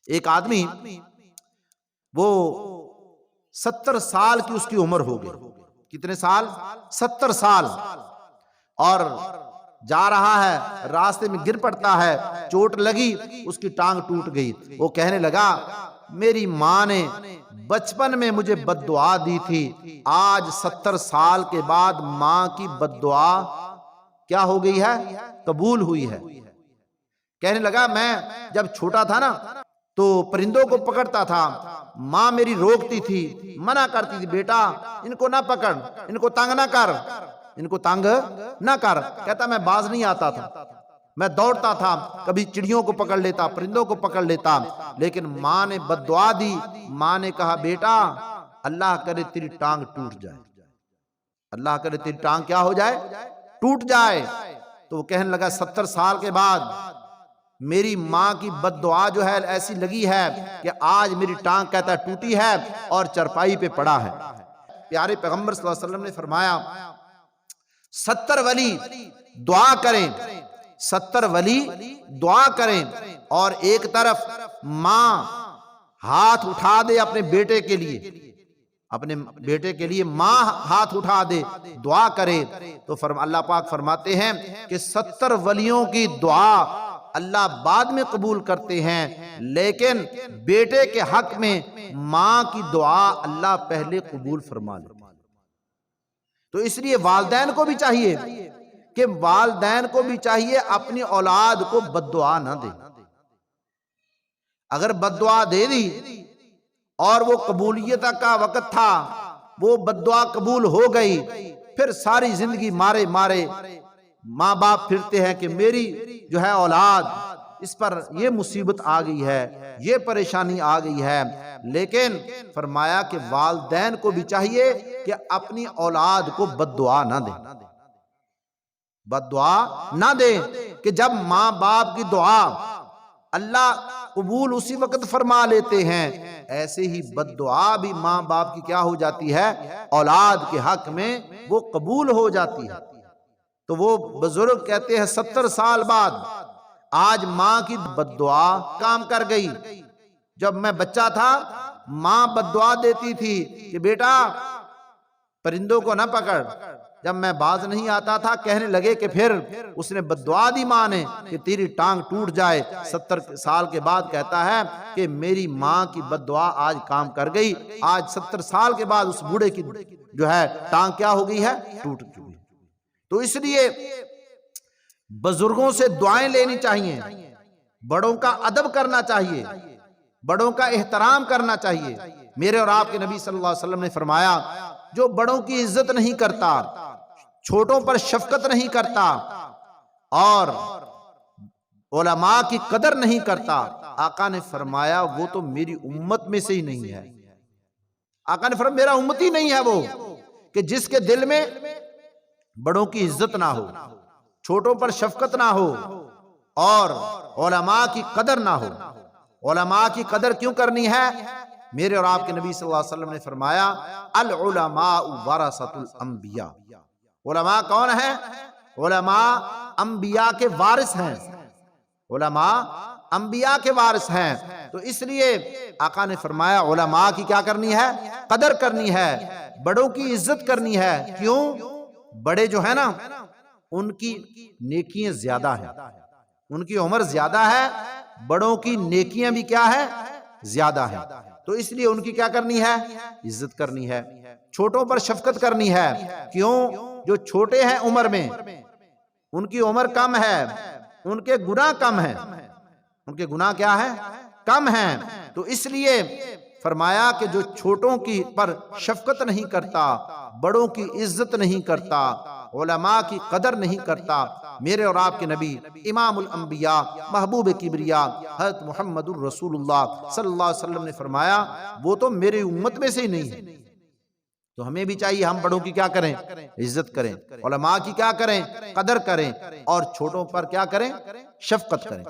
ایک آدمی وہ 70 سال کی اس کی عمر ہو گئی. کتنے سال؟ 70 سال. اور جا رہا ہے، راستے میں گر پڑتا ہے، چوٹ لگی، اس کی ٹانگ ٹوٹ گئی. وہ کہنے لگا میری ماں نے بچپن میں مجھے بد دعا دی تھی، آج 70 سال کے بعد ماں کی بد دعا کیا ہو گئی ہے؟ قبول ہوئی ہے. کہنے لگا میں جب چھوٹا تھا نا تو پرندوں کو پکڑتا تھا، ماں میری روکتی تھی، منع کرتی تھی بیٹا ان کو نہ پکڑ، ان کو تنگ نہ کر، ان کو تنگ نہ کر. کہتا میں باز نہیں آتا تھا، میں دوڑتا تھا، کبھی چڑیوں کو پکڑ لیتا، پرندوں کو پکڑ لیتا، لیکن ماں نے بد دعا دی. ماں نے کہا بیٹا اللہ کرے تیری ٹانگ ٹوٹ جائے، اللہ کرے تیری ٹانگ کیا ہو جائے؟ ٹوٹ جائے. تو وہ کہنے لگا 70 سال کے بعد میری ماں کی بد دعا جو ہے ایسی لگی ہے کہ آج میری ٹانگ کہتا ہے ٹوٹی ہے اور چرپائی پہ پڑا ہے. پیارے پیغمبر صلی اللہ علیہ وسلم نے فرمایا 70 ولی دعا کریں، 70 ولی دعا کریں، اور ایک طرف ماں ہاتھ اٹھا دے اپنے بیٹے کے لیے، اپنے بیٹے کے لیے ماں ہاتھ اٹھا دے، دعا کرے. تو اللہ پاک فرماتے ہیں کہ 70 ولیوں کی دعا اللہ بعد میں قبول کرتے ہیں، لیکن بیٹے کے حق میں ماں کی دعا اللہ پہلے قبول فرما لیتے. تو اس لیے والدین کو بھی چاہیے کہ والدین کو بھی چاہیے اپنی اولاد کو بد دعا نہ دے. اگر بد دعا دے دی اور وہ قبولیت کا وقت تھا، وہ بد دعا قبول ہو گئی، پھر ساری زندگی مارے مارے ماں باپ پھرتے ہیں کہ میری جو ہے اولاد اس پر یہ مصیبت آ گئی ہے، یہ پریشانی آ گئی ہے. لیکن فرمایا کہ والدین کو بھی چاہیے کہ اپنی اولاد کو بد دعا نہ دیں، بد دعا نہ دیں، کہ جب ماں باپ کی دعا اللہ قبول اسی وقت فرما لیتے ہیں، ایسے ہی بد دعا بھی ماں باپ کی کیا ہو جاتی ہے؟ اولاد کے حق میں وہ قبول ہو جاتی ہے. تو وہ بزرگ کہتے ہیں 70 سال بعد آج ماں کی بد دعا کام کر گئی. جب میں بچہ تھا ماں بد دعا دیتی تھی کہ بیٹا پرندوں کو نہ پکڑ، جب میں باز نہیں آتا تھا کہنے لگے کہ پھر اس نے بد دعا دی ماں نے کہ تیری ٹانگ ٹوٹ جائے. 70 سال کے بعد کہتا ہے کہ میری ماں کی بد دعا آج کام کر گئی، آج 70 سال کے بعد اس بوڑھے کی جو ہے ٹانگ کیا ہو گئی ہے؟ ٹوٹ چکی. تو اس لیے بزرگوں سے دعائیں لینی چاہیے، بڑوں کا ادب کرنا چاہیے، بڑوں کا احترام کرنا چاہیے. میرے اور آپ کے نبی صلی اللہ علیہ وسلم نے فرمایا جو بڑوں کی عزت نہیں کرتا، چھوٹوں پر شفقت نہیں کرتا اور علماء کی قدر نہیں کرتا، آقا نے فرمایا وہ تو میری امت میں سے ہی نہیں ہے. آقا نے فرمایا میرا امتی نہیں ہے وہ کہ جس کے دل میں بڑوں کی عزت نہ ہو، چھوٹوں پر شفقت نہ ہو اور علماء کی قدر نہ ہو. علماء کی قدر کیوں کرنی ہے؟ میرے اور آپ کے نبی صلی اللہ علیہ وسلم نے فرمایا العلماء ورثۃ الانبیاء. علماء کون ہیں؟ علماء انبیاء کے وارث ہیں، علماء انبیاء کے وارث ہیں. تو اس لیے آقا نے فرمایا علماء کی کیا کرنی ہے؟ قدر کرنی ہے، بڑوں کی عزت کرنی ہے. کیوں؟ بڑے جو ہے نا ان کی نیکیاں زیادہ ہیں، ان کی عمر زیادہ ہے، بڑوں کی نیکیاں بھی کیا ہے؟ زیادہ ہیں. تو اس لیے ان کی کیا کرنی ہے؟ عزت کرنی ہے. چھوٹوں پر شفقت کرنی ہے. کیوں؟ جو چھوٹے ہیں عمر میں، ان کی عمر کم ہے، ان کے گناہ کم ہیں، ان کے گناہ کیا ہے؟ کم ہیں. تو اس لیے فرمایا کہ جو چھوٹوں کی پر شفقت نہیں کرتا، بڑوں کی عزت نہیں کرتا، علماء کی قدر نہیں کرتا، میرے اور آپ کے نبی امام الانبیاء محبوب کبریا حضرت محمد الرسول اللہ صلی اللہ علیہ وسلم نے فرمایا وہ تو میری امت میں سے ہی نہیں ہے. تو ہمیں بھی چاہیے ہم بڑوں کی کیا کریں؟ عزت کریں، علماء کی کیا کریں؟ قدر کریں، اور چھوٹوں پر کیا کریں؟ شفقت کریں.